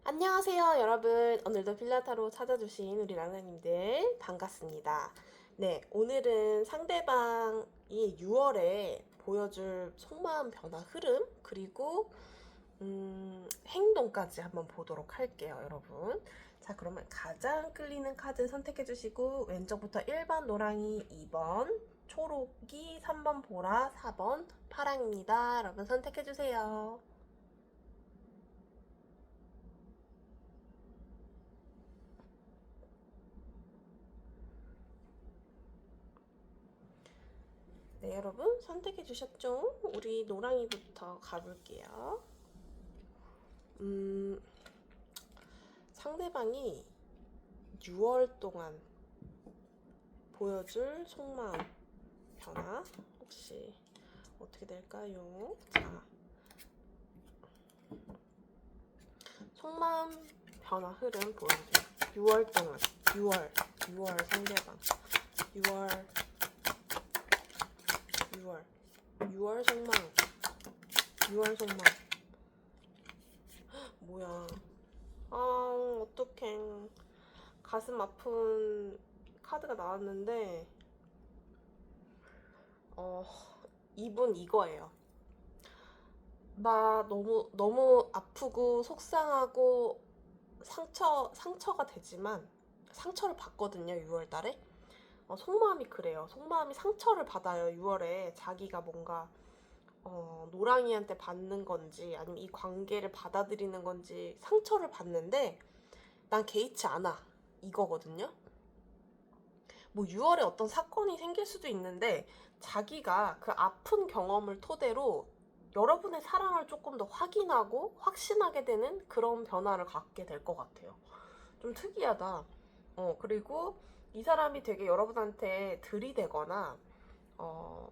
안녕하세요, 여러분. 오늘도 필라타로 찾아주신 우리 랑라님들 반갑습니다. 네, 오늘은 상대방이 6월에 보여줄 속마음 변화 흐름 그리고 행동까지 한번 보도록 할게요, 여러분. 자, 그러면 가장 끌리는 카드 선택해 주시고 왼쪽부터 1번 노랑이, 2번 초록이, 3번 보라, 4번 파랑입니다. 여러분 선택해 주세요. 네, 여러분 선택해 주셨죠? 우리 노랑이부터 가볼게요. 상대방이 6월 동안 보여줄 속마음 변화 혹시 어떻게 될까요? 자, 속마음 변화 흐름 보여줘. 6월 동안 6월 상대방 6월 6월 속마음 6월 속마음 뭐야? 아, 어떡해. 가슴 아픈 카드가 나왔는데 이분 이거예요. 나 너무 아프고 속상하고 상처가 되지만 상처를 받거든요, 6월 달에. 속마음이 그래요. 속마음이 상처를 받아요, 6월에. 자기가 뭔가 노랑이한테 받는 건지 아니면 이 관계를 받아들이는 건지 상처를 받는데 난 개의치 않아, 이거거든요. 뭐 6월에 어떤 사건이 생길 수도 있는데 자기가 그 아픈 경험을 토대로 여러분의 사랑을 조금 더 확인하고 확신하게 되는 그런 변화를 갖게 될 것 같아요. 좀 특이하다. 그리고 이 사람이 되게 여러분한테 들이대거나 어,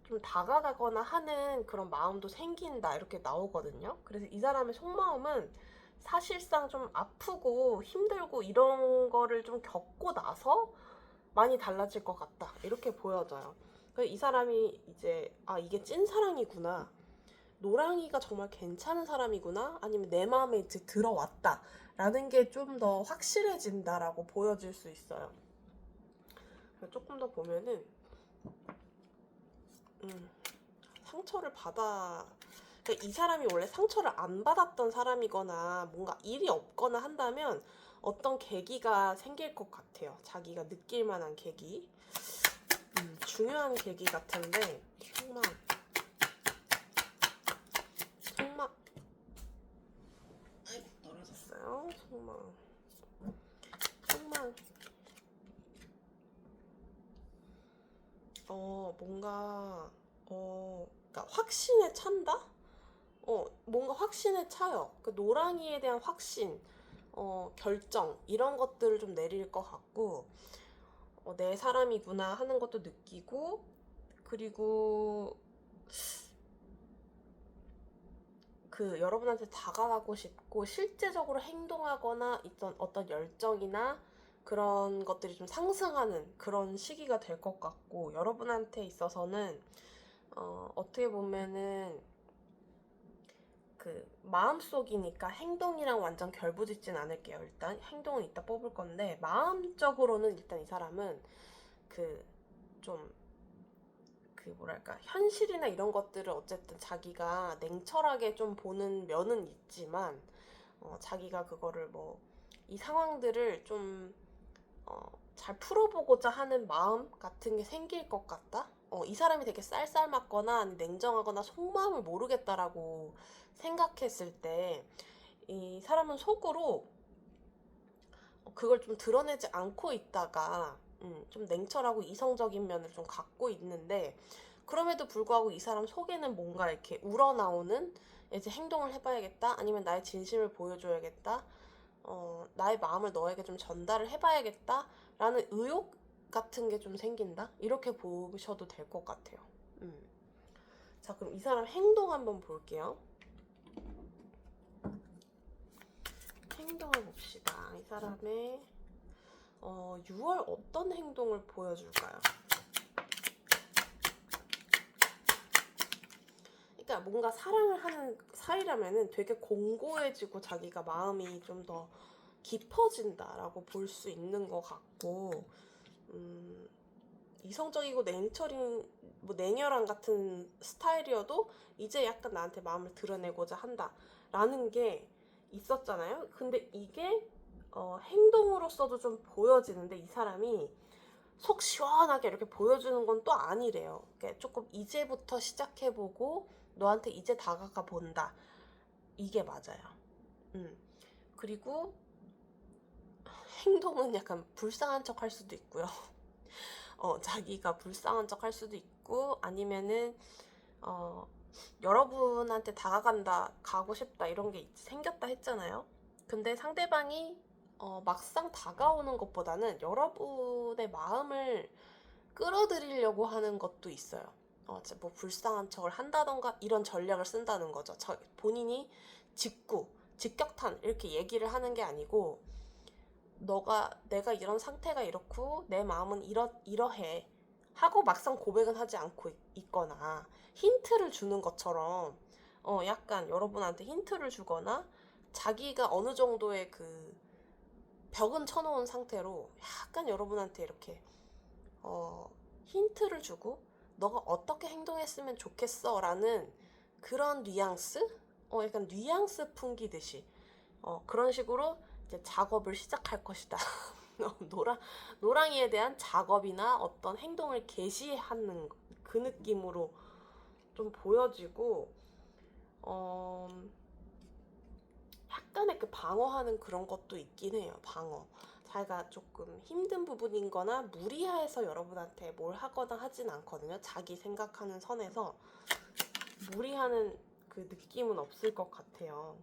좀 다가가거나 하는 그런 마음도 생긴다 이렇게 나오거든요. 그래서 이 사람의 속마음은 사실상 좀 아프고 힘들고 이런 거를 좀 겪고 나서 많이 달라질 것 같다 이렇게 보여져요. 이 사람이 이제 이게 찐사랑이구나, 노랑이가 정말 괜찮은 사람이구나, 아니면 내 마음에 이제 들어왔다 라는 게 좀 더 확실해진다라고 보여질 수 있어요. 조금 더 보면은 상처를 받아, 그러니까 이 사람이 원래 상처를 안 받았던 사람이거나 뭔가 일이 없거나 한다면 어떤 계기가 생길 것 같아요. 자기가 느낄 만한 계기. 중요한 계기 같은데 속마 아이고 떨어졌어요. 속마 뭔가 그러니까 확신에 찬다? 뭔가 확신에 차요. 그 노랑이에 대한 확신, 결정 이런 것들을 좀 내릴 것 같고, 내 사람이구나 하는 것도 느끼고, 그리고 그 여러분한테 다가가고 싶고 실제적으로 행동하거나 있던 어떤 열정이나 그런 것들이 좀 상승하는 그런 시기가 될 것 같고, 여러분한테 있어서는 어떻게 보면은 그 마음속이니까 행동이랑 완전 결부짓진 않을게요. 일단 행동은 이따 뽑을 건데 마음적으로는 일단 이 사람은 그 좀 그 뭐랄까 현실이나 이런 것들을 어쨌든 자기가 냉철하게 좀 보는 면은 있지만 자기가 그거를 뭐 이 상황들을 좀 잘 풀어보고자 하는 마음 같은 게 생길 것 같다? 이 사람이 되게 쌀쌀맞거나 냉정하거나 속마음을 모르겠다라고 생각했을 때 이 사람은 속으로 그걸 좀 드러내지 않고 있다가 좀 냉철하고 이성적인 면을 좀 갖고 있는데, 그럼에도 불구하고 이 사람 속에는 뭔가 이렇게 우러나오는 이제 행동을 해봐야겠다, 아니면 나의 진심을 보여줘야겠다, 나의 마음을 너에게 좀 전달을 해봐야겠다 라는 의욕 같은 게 좀 생긴다 이렇게 보셔도 될 것 같아요. 자, 그럼 이 사람 행동 한번 볼게요. 행동을 봅시다. 이 사람의 6월 어떤 행동을 보여줄까요? 그러니까 그러니까 뭔가 사랑을 하는 사이라면은 되게 공고해지고 자기가 마음이 좀 더 깊어진다라고 볼 수 있는 것 같고, 이성적이고 냉철인, 뭐 냉혈한 같은 스타일이어도 이제 약간 나한테 마음을 드러내고자 한다라는 게 있었잖아요. 근데 이게 행동으로서도 좀 보여지는데, 이 사람이 속 시원하게 이렇게 보여주는 건 또 아니래요. 그러니까 조금 이제부터 시작해보고 너한테 이제 다가가 본다. 이게 맞아요. 그리고 행동은 약간 불쌍한 척 할 수도 있고요. 자기가 불쌍한 척 할 수도 있고, 아니면은 여러분한테 다가간다, 가고 싶다 이런 게 생겼다 했잖아요. 근데 상대방이 막상 다가오는 것보다는 여러분의 마음을 끌어들이려고 하는 것도 있어요. 뭐 불쌍한 척을 한다던가 이런 전략을 쓴다는 거죠. 본인이 직격탄 이렇게 얘기를 하는 게 아니고, 내가 이런 상태가 이렇고 내 마음은 이러해 하고 막상 고백은 하지 않고 있거나, 힌트를 주는 것처럼 약간 여러분한테 힌트를 주거나, 자기가 어느 정도의 그 벽은 쳐놓은 상태로 약간 여러분한테 이렇게 힌트를 주고, 너가 어떻게 행동했으면 좋겠어 라는 그런 뉘앙스? 약간 뉘앙스 풍기듯이 그런 식으로 이제 작업을 시작할 것이다. 노랑이에 대한 작업이나 어떤 행동을 개시하는 그 느낌으로 좀 보여지고, 약간의 그 방어하는 그런 것도 있긴 해요. 방어. 자기가 조금 힘든 부분인 거나 무리해서 여러분한테 뭘 하거나 하진 않거든요. 자기 생각하는 선에서 무리하는 그 느낌은 없을 것 같아요.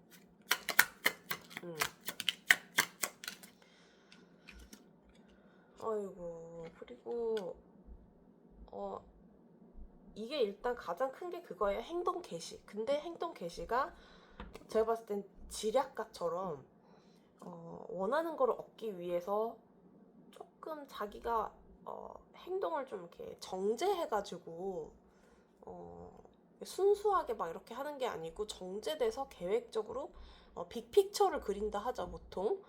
아이고, 그리고 이게 일단 가장 큰 게 그거예요. 행동 개시. 근데 행동 개시가 제가 봤을 땐 지략가처럼 원하는 거를 얻기 위해서 조금 자기가 행동을 좀 이렇게 정제해가지고 순수하게 막 이렇게 하는 게 아니고, 정제돼서 계획적으로 빅픽처를 그린다 하죠, 보통.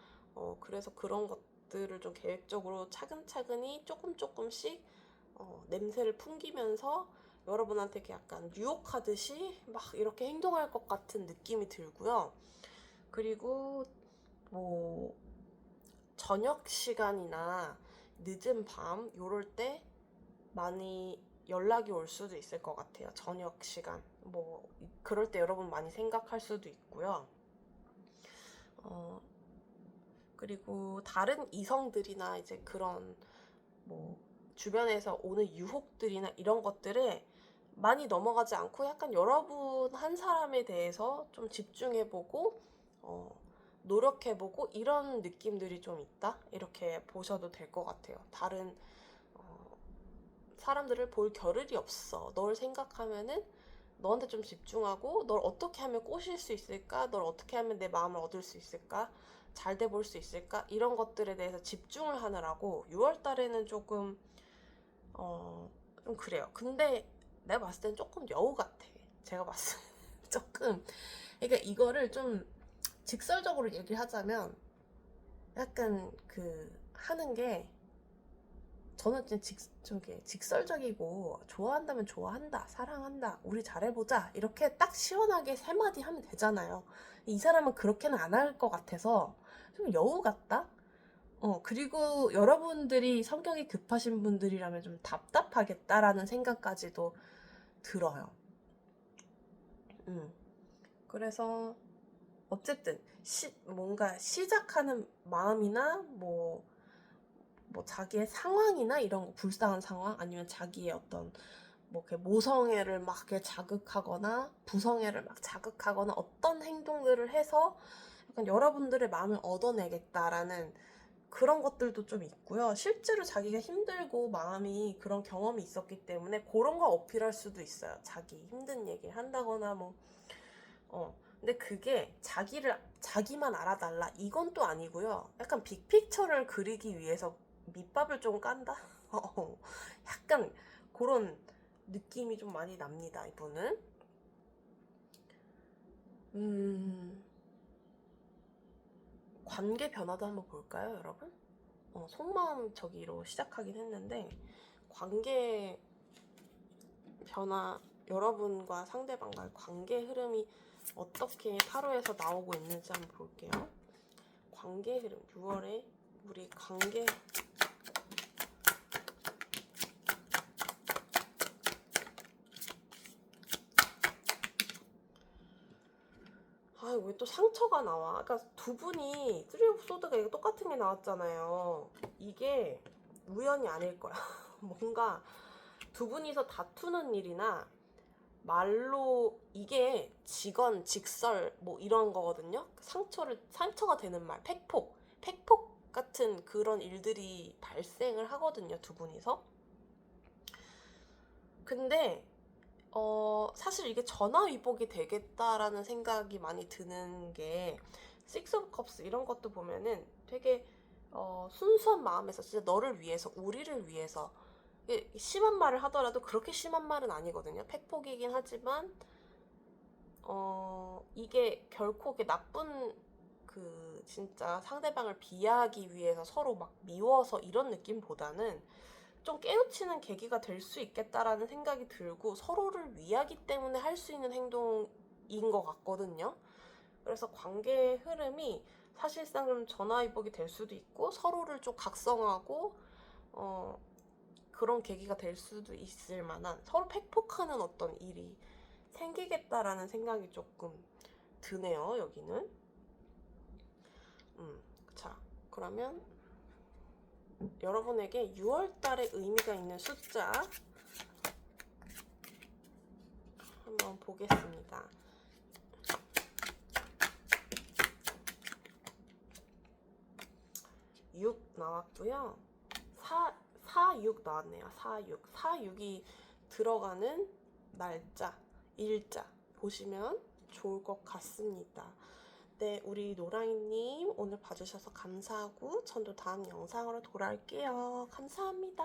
그래서 그런 것들을 좀 계획적으로 차근차근히 조금씩 냄새를 풍기면서 여러분한테 이렇게 약간 유혹하듯이 막 이렇게 행동할 것 같은 느낌이 들고요. 그리고 뭐 저녁 시간이나 늦은 밤 요럴 때 많이 연락이 올 수도 있을 것 같아요. 저녁 시간. 뭐 그럴 때 여러분 많이 생각할 수도 있고요. 그리고 다른 이성들이나 이제 그런 뭐 주변에서 오는 유혹들이나 이런 것들에 많이 넘어가지 않고 약간 여러분 한 사람에 대해서 좀 집중해보고 노력해보고 이런 느낌들이 좀 있다? 이렇게 보셔도 될 것 같아요. 다른 사람들을 볼 겨를이 없어. 널 생각하면은 너한테 좀 집중하고, 널 어떻게 하면 꼬실 수 있을까? 널 어떻게 하면 내 마음을 얻을 수 있을까? 잘 돼 볼 수 있을까? 이런 것들에 대해서 집중을 하느라고 6월 달에는 조금 좀 그래요. 근데 내가 봤을 땐 조금 여우 같아. 제가 봤을 때 조금. 그러니까 이거를 좀 직설적으로 얘기를 하자면, 약간 그 하는 게, 저는 진짜 직설적이고, 좋아한다면 좋아한다, 사랑한다, 우리 잘해보자 이렇게 딱 시원하게 세 마디 하면 되잖아요. 이 사람은 그렇게는 안 할 것 같아서 좀 여우 같다? 그리고 여러분들이 성격이 급하신 분들이라면 좀 답답하겠다라는 생각까지도 들어요. 그래서 어쨌든 뭔가 시작하는 마음이나 뭐 자기의 상황이나 이런 거, 불쌍한 상황, 아니면 자기의 어떤 뭐 이렇게 모성애를 막 이렇게 자극하거나 부성애를 막 자극하거나 어떤 행동들을 해서 약간 여러분들의 마음을 얻어내겠다라는 그런 것들도 좀 있고요. 실제로 자기가 힘들고 마음이 그런 경험이 있었기 때문에 그런 거 어필할 수도 있어요. 자기 힘든 얘기를 한다거나 뭐 근데 그게 자기만 알아달라 이건 또 아니고요. 약간 빅픽처를 그리기 위해서 밑밥을 좀 깐다? 약간 그런 느낌이 좀 많이 납니다, 이분은. 음, 관계 변화도 한번 볼까요, 여러분? 속마음 저기로 시작하긴 했는데, 관계 변화, 여러분과 상대방과의 관계 흐름이 어떻게 타로에서 나오고 있는지 한번 볼게요. 관계 흐름, 6월에 우리 관계, 왜 또 상처가 나와? 그러니까 두 분이 쓰리 오브 소드가 이거 똑같은 게 나왔잖아요. 이게 우연이 아닐 거야. 뭔가 두 분이서 다투는 일이나 말로 이게 직언, 직설 뭐 이런 거거든요. 상처가 되는 말, 팩폭 같은 그런 일들이 발생을 하거든요. 두 분이서. 근데 사실 이게 전화위복이 되겠다라는 생각이 많이 드는 게 식스 오브 컵스 이런 것도 보면은 되게 순수한 마음에서 진짜 너를 위해서, 우리를 위해서 심한 말을 하더라도 그렇게 심한 말은 아니거든요. 팩폭이긴 하지만 이게 결코 나쁜 그 진짜 상대방을 비하하기 위해서 서로 막 미워서 이런 느낌보다는 좀 깨우치는 계기가 될 수 있겠다라는 생각이 들고 서로를 위하기 때문에 할 수 있는 행동인 것 같거든요. 그래서 관계의 흐름이 사실상 좀 전화위복이 될 수도 있고 서로를 좀 각성하고 그런 계기가 될 수도 있을 만한 서로 팩폭하는 어떤 일이 생기겠다라는 생각이 조금 드네요, 여기는. 자, 그러면 여러분에게 6월달에 의미가 있는 숫자 한번 보겠습니다. 6 나왔고요. 4, 6 나왔네요. 4, 6. 4, 6이 들어가는 날짜, 일자 보시면 좋을 것 같습니다. 네, 우리 노랑이님 오늘 봐주셔서 감사하고 전도 다음 영상으로 돌아올게요. 감사합니다.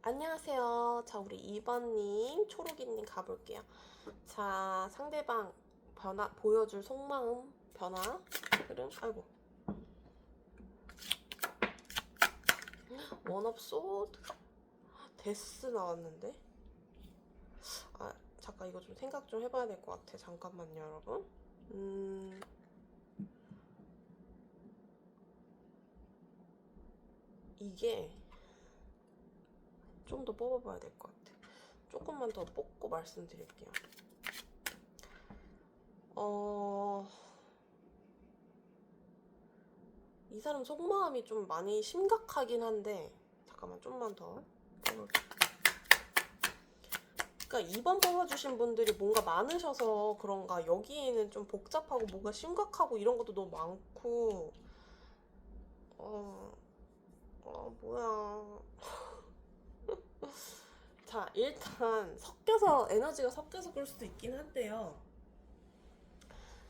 안녕하세요. 자, 우리 2번님, 초록이님 가볼게요. 자, 상대방 변화, 보여줄 속마음 변화 흐름. 아이고. 원업 소드 데스 나왔는데. 잠깐 이거 좀 생각 좀 해봐야 될 것 같아. 잠깐만요, 여러분. 이게 좀 더 뽑아봐야 될 것 같아. 조금만 더 뽑고 말씀드릴게요. 이 사람 속마음이 좀 많이 심각하긴 한데 잠깐만 좀만 더 뽑을게요. 그러니까 2번 뽑아주신 분들이 뭔가 많으셔서 그런가 여기에는 좀 복잡하고 뭔가 심각하고 이런 것도 너무 많고 뭐야. 자, 일단 에너지가 섞여서 그럴 수도 있긴 한데요.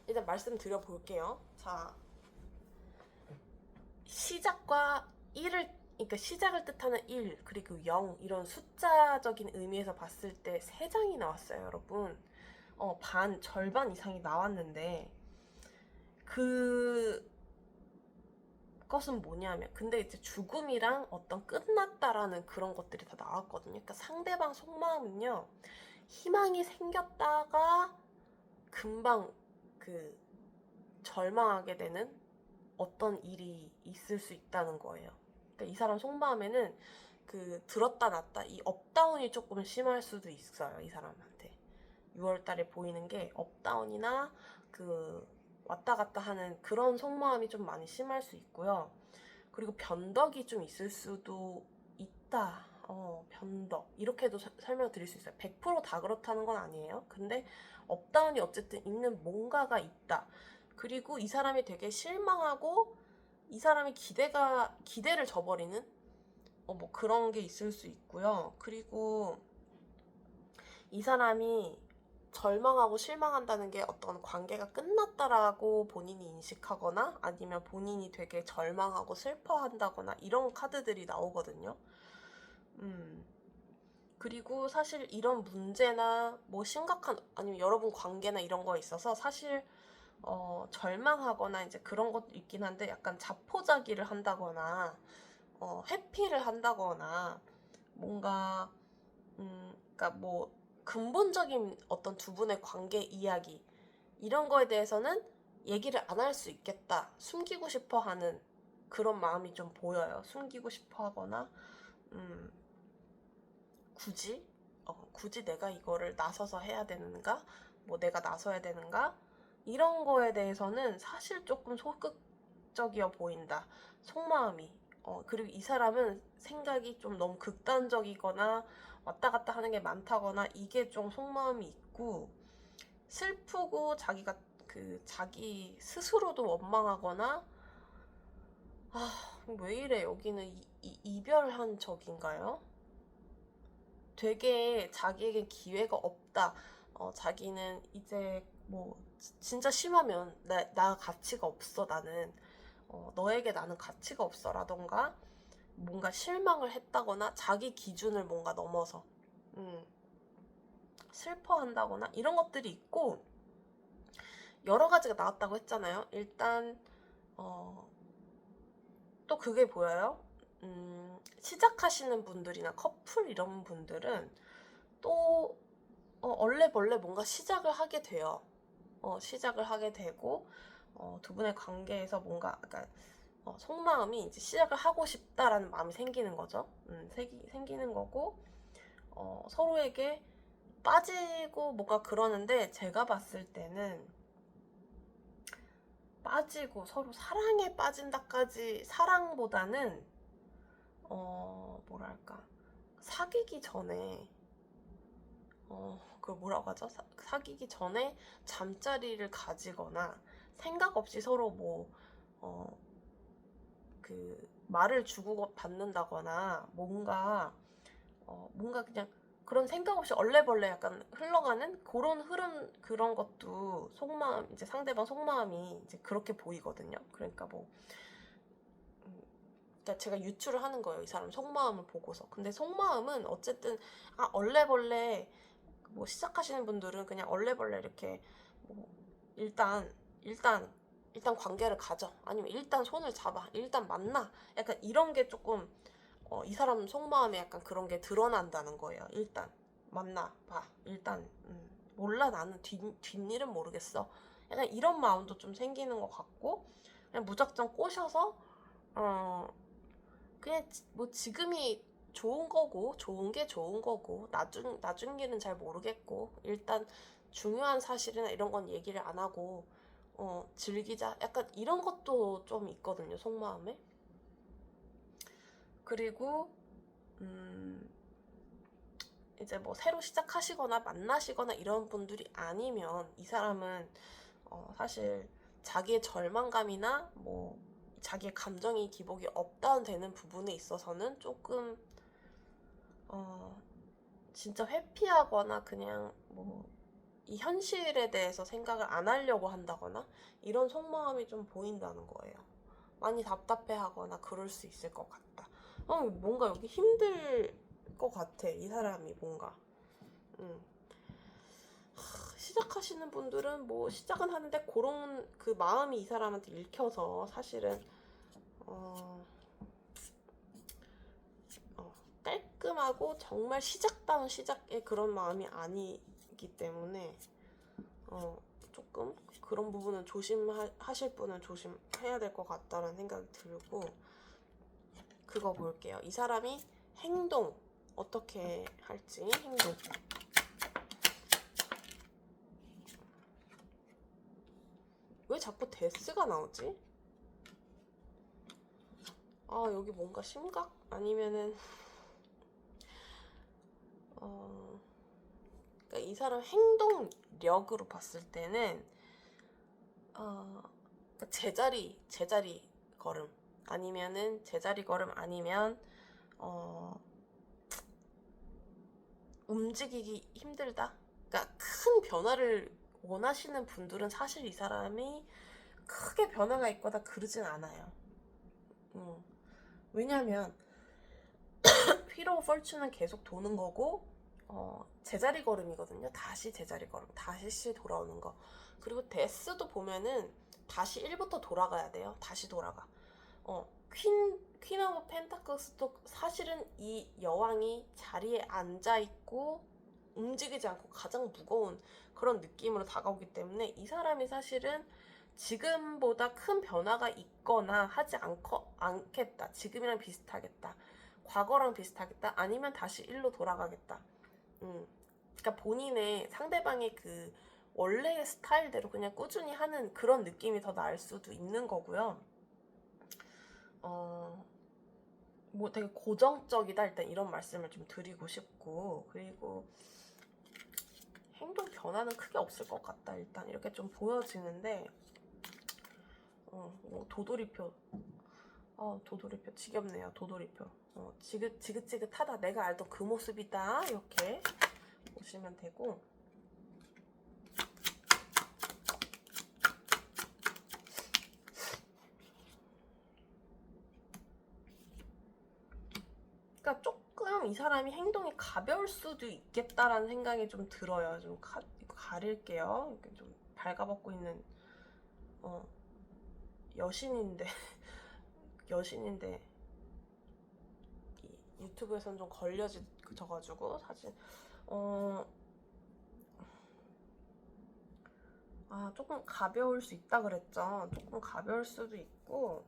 일단 말씀드려 볼게요. 자, 시작과 1을, 그러니까 시작을 뜻하는 1 그리고 0 이런 숫자적인 의미에서 봤을 때 3장이 나왔어요, 여러분. 절반 이상이 나왔는데 그것은 뭐냐면 근데 이제 죽음이랑 어떤 끝났다라는 그런 것들이 다 나왔거든요. 그러니까 상대방 속마음은요, 희망이 생겼다가 금방 절망하게 되는 어떤 일이 있을 수 있다는 거예요. 그러니까 이 사람 속마음에는 들었다 놨다 이 업다운이 조금 심할 수도 있어요, 이 사람한테. 6월달에 보이는 게 업다운이나 왔다 갔다 하는 그런 속마음이 좀 많이 심할 수 있고요. 그리고 변덕이 좀 있을 수도 있다. 변덕. 이렇게도 설명드릴 수 있어요. 100%다 그렇다는 건 아니에요. 근데 업다운이 어쨌든 있는 뭔가가 있다. 그리고 이 사람이 되게 실망하고 이 사람이 기대를 저버리는 뭐 그런 게 있을 수 있고요. 그리고 이 사람이 절망하고 실망한다는 게 어떤 관계가 끝났다라고 본인이 인식하거나 아니면 본인이 되게 절망하고 슬퍼한다거나 이런 카드들이 나오거든요. 그리고 사실 이런 문제나 뭐 심각한 아니면 여러분 관계나 이런 거에 있어서 사실 절망하거나 이제 그런 것도 있긴 한데 약간 자포자기를 한다거나 회피를 한다거나 뭔가 그러니까 뭐 근본적인 어떤 두 분의 관계 이야기 이런 거에 대해서는 얘기를 안 할 수 있겠다. 숨기고 싶어 하는 그런 마음이 좀 보여요. 숨기고 싶어 하거나 굳이 굳이 내가 이거를 나서서 해야 되는가? 뭐 내가 나서야 되는가? 이런 거에 대해서는 사실 조금 소극적이어 보인다. 속마음이. 그리고 이 사람은 생각이 좀 너무 극단적이거나 왔다 갔다 하는 게 많다거나 이게 좀 속마음이 있고 슬프고 자기가 자기 스스로도 원망하거나 왜 이래 여기는 이별한 적인가요? 되게 자기에게 기회가 없다. 자기는 이제 뭐 진짜 심하면 나 가치가 없어 나는 너에게 나는 가치가 없어 라던가 뭔가 실망을 했다거나 자기 기준을 뭔가 넘어서 슬퍼한다거나 이런 것들이 있고 여러 가지가 나왔다고 했잖아요. 일단 또 그게 보여요. 시작하시는 분들이나 커플 이런 분들은 또 얼레벌레 뭔가 시작을 하게 돼요. 시작을 하게 되고 두 분의 관계에서 뭔가 약간 속마음이 이제 시작을 하고 싶다라는 마음이 생기는 거죠. 생기는 거고 서로에게 빠지고 뭔가 그러는데 제가 봤을 때는 빠지고 서로 사랑에 빠진다까지 사랑보다는 뭐랄까 사귀기 전에 그걸 뭐라고 하죠? 사귀기 전에 잠자리를 가지거나 생각 없이 서로 말을 주고 받는다거나 뭔가 그냥 그런 생각 없이 얼레벌레 약간 흘러가는 그런 흐름 그런 것도 속마음 이제 상대방 속마음이 이제 그렇게 보이거든요. 그러니까 그러니까 제가 유추를 하는 거예요. 이 사람 속마음을 보고서. 근데 속마음은 어쨌든 얼레벌레 뭐 시작하시는 분들은 그냥 얼레벌레 이렇게 뭐 일단 관계를 가져. 아니면 일단 손을 잡아. 일단 만나. 약간 이런 게 조금 이 사람 속마음에 약간 그런 게 드러난다는 거예요. 일단 만나봐. 일단 몰라 나는 뒷일은 모르겠어. 약간 이런 마음도 좀 생기는 것 같고 그냥 무작정 꼬셔서 그냥 뭐 지금이 좋은 거고 좋은 게 좋은 거고 나중 일은 잘 모르겠고 일단 중요한 사실이나 이런 건 얘기를 안 하고 즐기자 약간 이런 것도 좀 있거든요 속마음에. 그리고 이제 뭐 새로 시작하시거나 만나시거나 이런 분들이 아니면 이 사람은 사실 자기의 절망감이나 뭐 자기의 감정이 기복이 업다운되는 부분에 있어서는 조금 진짜 회피하거나 그냥 뭐 이 현실에 대해서 생각을 안 하려고 한다거나 이런 속마음이 좀 보인다는 거예요. 많이 답답해하거나 그럴 수 있을 것 같다. 뭔가 여기 힘들 것 같아. 이 사람이 뭔가. 시작하시는 분들은 뭐 시작은 하는데 그런 그 마음이 이 사람한테 읽혀서 사실은 깔끔하고 정말 시작다운 시작의 그런 마음이 아니기 때문에 조금 그런 부분은 조심하실 분은 조심해야 될 것 같다는 생각이 들고 그거 볼게요. 이 사람이 행동 어떻게 할지 행동 왜 자꾸 데스가 나오지? 여기 뭔가 심각? 아니면은 그러니까 이 사람 행동력으로 봤을 때는 그러니까 제자리 걸음 아니면은 제자리 걸음 아니면 움직이기 힘들다. 그러니까 큰 변화를 원하시는 분들은 사실 이 사람이 크게 변화가 있거나 그러진 않아요. 왜냐면 휠 오브 fortune은 계속 도는 거고 제자리 걸음이거든요. 다시 제자리 걸음, 다시 돌아오는 거. 그리고 데스도 보면은 다시 1부터 돌아가야 돼요. 다시 돌아가. 퀸 오브 펜타클스도 사실은 이 여왕이 자리에 앉아 있고 움직이지 않고 가장 무거운 그런 느낌으로 다가오기 때문에 이 사람이 사실은 지금보다 큰 변화가 있거나 하지 않겠다. 지금이랑 비슷하겠다. 과거랑 비슷하겠다. 아니면 다시 일로 돌아가겠다. 그러니까 본인의 상대방의 그 원래의 스타일대로 그냥 꾸준히 하는 그런 느낌이 더 나을 수도 있는 거고요. 뭐 되게 고정적이다 일단 이런 말씀을 좀 드리고 싶고, 그리고 행동 변화는 크게 없을 것 같다 일단 이렇게 좀 보여지는데, 뭐 도돌이표, 도돌이표 지겹네요. 도돌이표, 지긋지긋하다, 내가 알던 그 모습이다, 이렇게 보시면 되고, 그러니까 조금 이 사람이 행동이 가벼울 수도 있겠다라는 생각이 좀 들어요. 좀 가릴게요. 이렇게 좀 발가벗고 있는 여신인데 여신인데 유튜브에서는 좀 걸려져가지고 사실 조금 가벼울 수 있다 그랬죠. 조금 가벼울 수도 있고,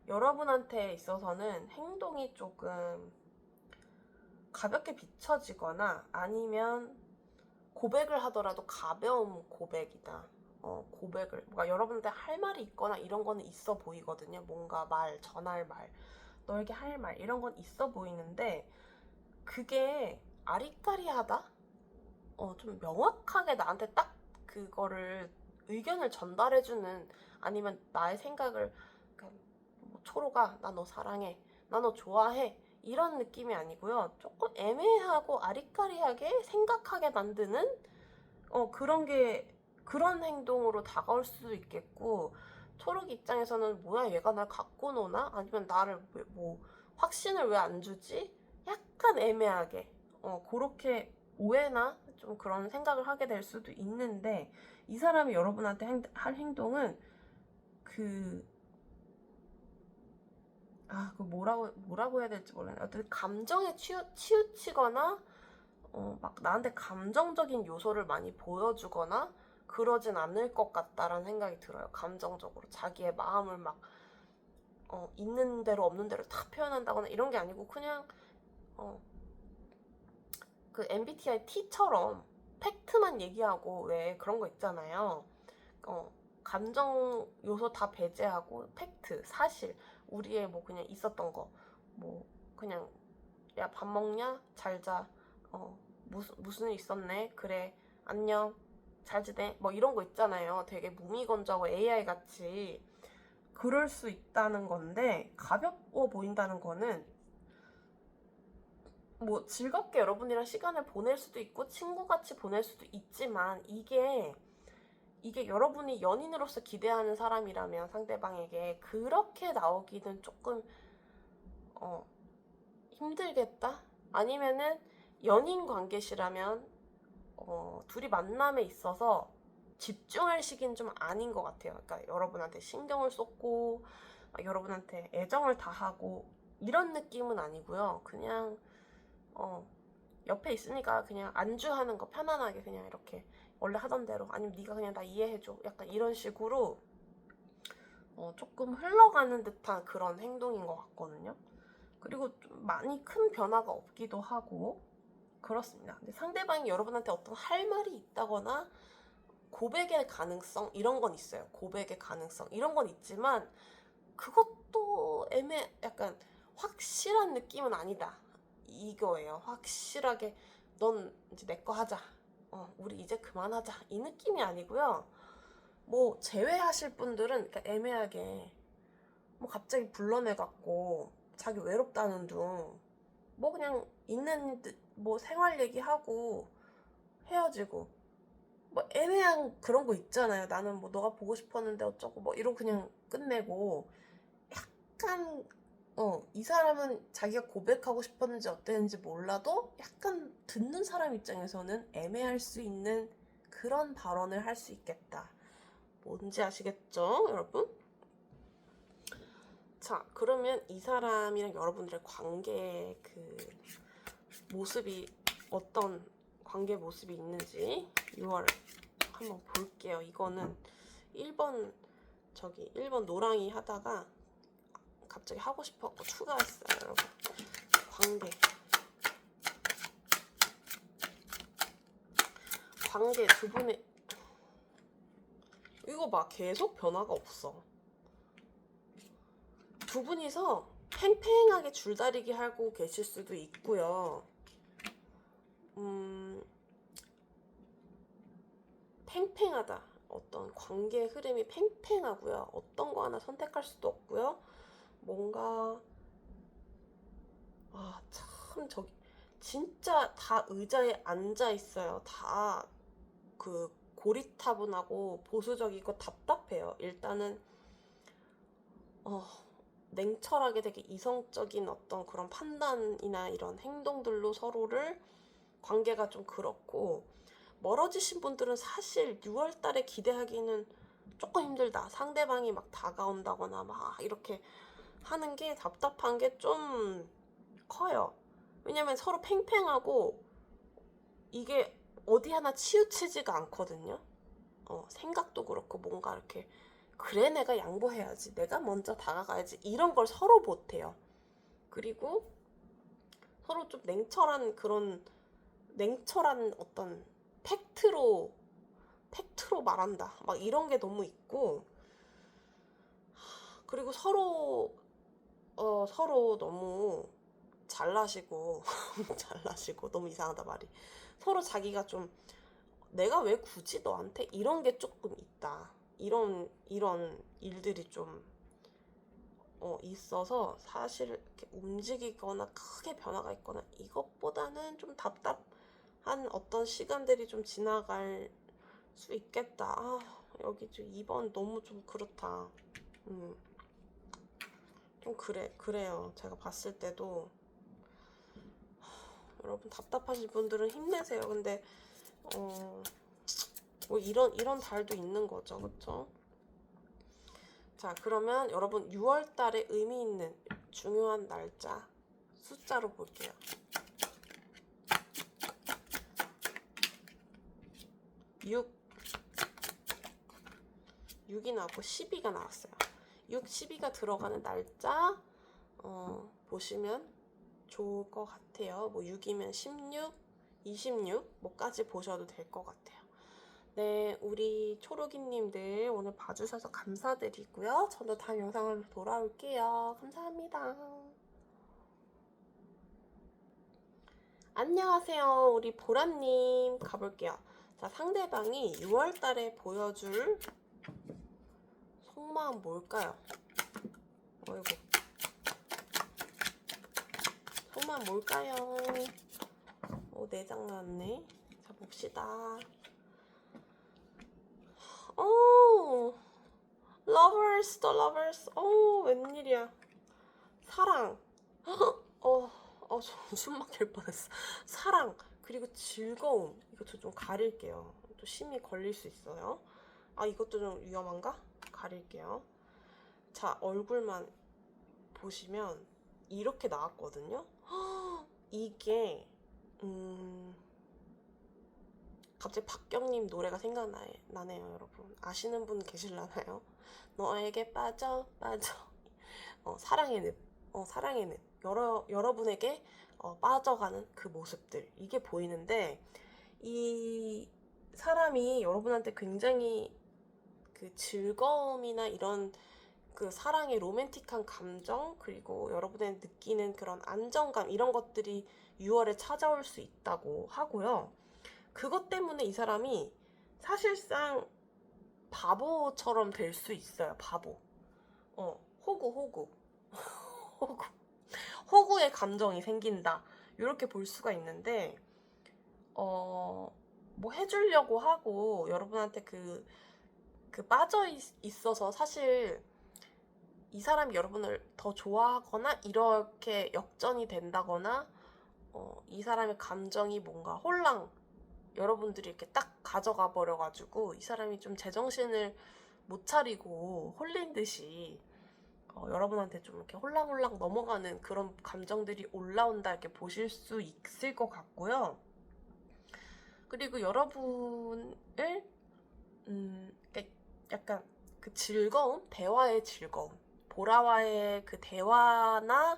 여러분한테 있어서는 행동이 조금 가볍게 비춰지거나 아니면 고백을 하더라도 가벼운 고백이다. 고백을, 뭔가 여러분한테 할 말이 있거나 이런 거는 있어 보이거든요. 뭔가 전할 말, 너에게 할 말, 이런 건 있어 보이는데, 그게 아리까리하다? 좀 명확하게 나한테 딱 그거를 의견을 전달해주는, 아니면 나의 생각을, 뭐 초로가 나 너 사랑해, 나 너 좋아해, 이런 느낌이 아니고요. 조금 애매하고 아리까리하게 생각하게 만드는 그런 행동으로 다가올 수도 있겠고, 초록 입장에서는 뭐야 얘가 날 갖고 노나? 아니면 나를 뭐 확신을 왜 안 주지? 약간 애매하게 그렇게 오해나 좀 그런 생각을 하게 될 수도 있는데, 이 사람이 여러분한테 할 행동은 그 뭐라고 해야 될지 모르겠네. 어쨌든 감정에 치우치거나 막 나한테 감정적인 요소를 많이 보여주거나 그러진 않을 것 같다라는 생각이 들어요. 감정적으로 자기의 마음을 막 있는 대로 없는 대로 다 표현한다거나 이런 게 아니고, 그냥 그 MBTI T처럼 팩트만 얘기하고, 왜 그런 거 있잖아요. 감정 요소 다 배제하고 팩트, 사실, 우리의 뭐 그냥 있었던 거, 뭐 그냥 야 밥 먹냐? 잘 자. 무슨 일 있었네? 그래. 안녕. 잘 지내? 뭐 이런 거 있잖아요. 되게 무미건조하고 AI 같이 그럴 수 있다는 건데, 가벼워 보인다는 거는 뭐 즐겁게 여러분이랑 시간을 보낼 수도 있고 친구같이 보낼 수도 있지만, 이게 여러분이 연인으로서 기대하는 사람이라면 상대방에게 그렇게 나오기는 조금 힘들겠다? 아니면은 연인 관계시라면 둘이 만남에 있어서 집중할 시기는 좀 아닌 것 같아요. 그러니까 여러분한테 신경을 쏟고 여러분한테 애정을 다하고 이런 느낌은 아니고요. 그냥 옆에 있으니까 그냥 안주하는 거 편안하게 그냥 이렇게 원래 하던 대로, 아니면 네가 그냥 나 이해해줘, 약간 이런 식으로 조금 흘러가는 듯한 그런 행동인 것 같거든요. 그리고 좀 많이 큰 변화가 없기도 하고 그렇습니다. 근데 상대방이 여러분한테 어떤 할 말이 있다거나 고백의 가능성 이런 건 있어요. 고백의 가능성 이런 건 있지만 그것도 약간 확실한 느낌은 아니다, 이거예요. 확실하게 넌 이제 내 거 하자, 우리 이제 그만하자, 이 느낌이 아니고요. 뭐 제외하실 분들은 그러니까 애매하게 뭐 갑자기 불러내갖고 자기 외롭다는 둥, 뭐 그냥 있는 뭐 생활 얘기하고 헤어지고, 뭐 애매한 그런 거 있잖아요. 나는 뭐 너가 보고 싶었는데 어쩌고 뭐 이러고 그냥 끝내고, 약간 이 사람은 자기가 고백하고 싶었는지 어땠는지 몰라도 약간 듣는 사람 입장에서는 애매할 수 있는 그런 발언을 할 수 있겠다. 뭔지 아시겠죠, 여러분? 자, 그러면 이 사람이랑 여러분들의 관계 모습이 어떤 관계 모습이 있는지 6월 한번 볼게요. 이거는 1번 노랑이 하다가 갑자기 하고 싶었고 추가했어요, 여러분. 관계 두 분의 이거 봐, 계속 변화가 없어. 두 분이서 팽팽하게 줄다리기 하고 계실 수도 있고요. 팽팽하다. 어떤 관계의 흐름이 팽팽하고요. 어떤 거 하나 선택할 수도 없고요. 뭔가 참 저기 진짜 다 의자에 앉아 있어요. 다 그 고리타분하고 보수적이고 답답해요. 일단은 냉철하게 되게 이성적인 어떤 그런 판단이나 이런 행동들로 서로를 관계가 좀 그렇고, 멀어지신 분들은 사실 6월 달에 기대하기는 조금 힘들다. 상대방이 막 다가온다거나 막 이렇게 하는 게 답답한 게 좀 커요. 왜냐면 서로 팽팽하고 이게 어디 하나 치우치지가 않거든요. 생각도 그렇고 뭔가 이렇게 그래 내가 양보해야지, 내가 먼저 다가가야지, 이런 걸 서로 못해요. 그리고 서로 좀 냉철한 어떤 팩트로 말한다 막 이런 게 너무 있고, 그리고 서로 너무 잘나시고 너무 이상하다 말이. 서로 자기가 좀 내가 왜 굳이 너한테 이런 게 조금 있다. 이런 일들이 좀 있어서 사실 이렇게 움직이거나 크게 변화가 있거나 이것보다는 좀 답답한 어떤 시간들이 좀 지나갈 수 있겠다. 여기 좀 2번 너무 좀 그렇다. 좀 그래요. 제가 봤을 때도 여러분 답답하신 분들은 힘내세요. 근데 뭐 이런 달도 있는 거죠, 그쵸? 자, 그러면 여러분 6월 달에 의미 있는 중요한 날짜 숫자로 볼게요. 6이 나왔고 12가 나왔어요. 6, 12가 들어가는 날짜 보시면 좋을 것 같아요. 뭐 6이면 16, 26 뭐까지 보셔도 될 것 같아요. 네, 우리 초록이님들 오늘 봐주셔서 감사드리고요. 저도 다음 영상으로 돌아올게요. 감사합니다. 안녕하세요. 우리 보라님 가볼게요. 자, 상대방이 6월달에 보여줄 속마음 뭘까요? 어이구. 속마음 뭘까요? 4장 나왔네. 자, 봅시다. lovers, the lovers. 웬일이야. 사랑. 숨 막힐 뻔했어. 사랑, 그리고 즐거움. 이것도 좀 가릴게요. 또 심이 걸릴 수 있어요. 이것도 좀 위험한가? 가릴게요. 자, 얼굴만 보시면 이렇게 나왔거든요. 이게 갑자기 박경님 노래가 생각나네요, 여러분. 아시는 분 계실라나요? 너에게 빠져 사랑의 늪. 사랑의 늪. 여러분에게 빠져가는 그 모습들, 이게 보이는데, 이 사람이 여러분한테 굉장히 그 즐거움이나 이런 그 사랑의 로맨틱한 감정, 그리고 여러분의 느끼는 그런 안정감, 이런 것들이 6월에 찾아올 수 있다고 하고요. 그것 때문에 이 사람이 사실상 바보처럼 될 수 있어요. 바보. 호구. 호구의 감정이 생긴다. 이렇게 볼 수가 있는데, 뭐 해주려고 하고 여러분한테 그 빠져 있어서 사실 이 사람이 여러분을 더 좋아하거나 이렇게 역전이 된다거나 이 사람의 감정이 뭔가 여러분들이 이렇게 딱 가져가 버려가지고 이 사람이 좀 제정신을 못 차리고 홀린 듯이 여러분한테 좀 이렇게 홀랑홀랑 넘어가는 그런 감정들이 올라온다 이렇게 보실 수 있을 것 같고요. 그리고 여러분을 약간 그 즐거움, 대화의 즐거움, 보라와의 그 대화나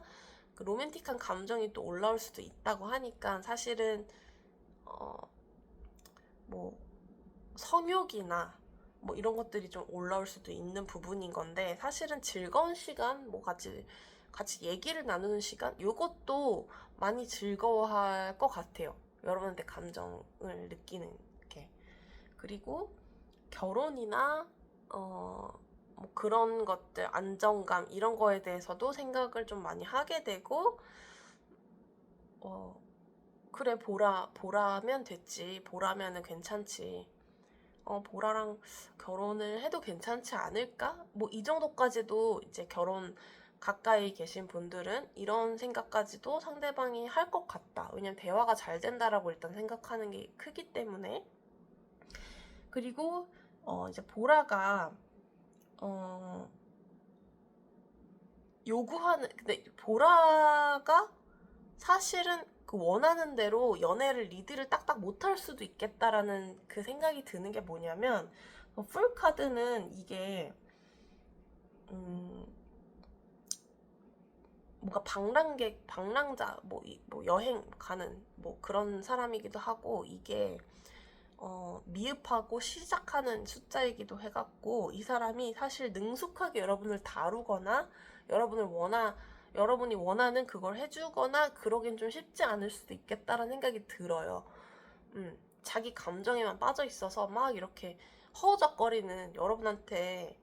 그 로맨틱한 감정이 또 올라올 수도 있다고 하니까 사실은 뭐 성욕이나 뭐 이런 것들이 좀 올라올 수도 있는 부분인 건데 사실은 즐거운 시간, 뭐 같이 얘기를 나누는 시간, 요것도 많이 즐거워할 것 같아요. 여러분한테 감정을 느끼는 게. 그리고 결혼이나 뭐 그런 것들, 안정감 이런 거에 대해서도 생각을 좀 많이 하게 되고 그래 보라면 됐지, 보라면은 괜찮지, 보라랑 결혼을 해도 괜찮지 않을까? 뭐 이 정도까지도 이제 결혼 가까이 계신 분들은 이런 생각까지도 상대방이 할 것 같다. 왜냐면 대화가 잘 된다라고 일단 생각하는 게 크기 때문에. 그리고 이제 보라가 근데 보라가 사실은 그 원하는 대로 연애를 리드를 딱딱 못할 수도 있겠다라는 그 생각이 드는 게 뭐냐면 풀카드는 이게 뭔가 방랑자, 뭐 여행 가는 뭐 그런 사람이기도 하고 이게 미흡하고 시작하는 숫자이기도 해갖고 이 사람이 사실 능숙하게 여러분을 다루거나 여러분이 원하는 그걸 해주거나 그러긴 좀 쉽지 않을 수도 있겠다라는 생각이 들어요. 자기 감정에만 빠져 있어서 막 이렇게 허우적거리는 여러분한테